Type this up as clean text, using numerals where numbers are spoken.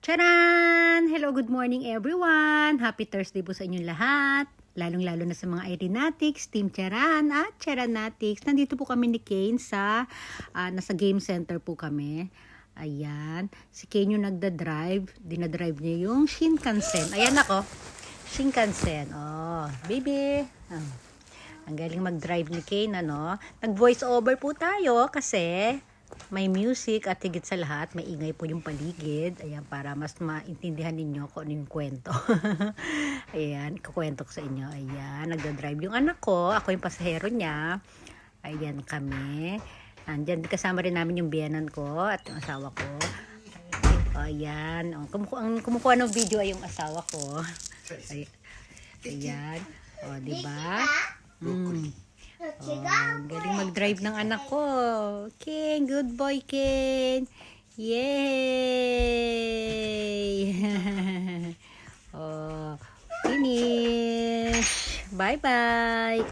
Charan! Hello, good morning everyone! Happy Thursday po sa inyong lahat. Lalong-lalo na sa mga Irenatics, Team Charan at Charanatics. Nandito po kami ni Kane sa nasa game center po kami. Ayan. Si Kane yung nagda-drive. Dinadrive niya yung Shinkansen. Ayan ako. Shinkansen. Oh, baby. Ang galing mag-drive ni Kane, ano? Nag-voice over po tayo kasi may music at higit sa lahat, may ingay po yung paligid. Ayan, para mas maintindihan ninyo kung ano yung kwento. Ayan, kukwento ko sa inyo. Ayan, nagda-drive yung anak ko. Ako yung pasahero niya. Ayan kami. Andyan, kasama rin namin yung biyanan ko at yung asawa ko. Ayan. Kumukuha ng video ay yung asawa ko. Ayan. O, diba? Oh, galing mag-drive ng anak ko. King, good boy, King. Yay! Oh, finish. Bye-bye.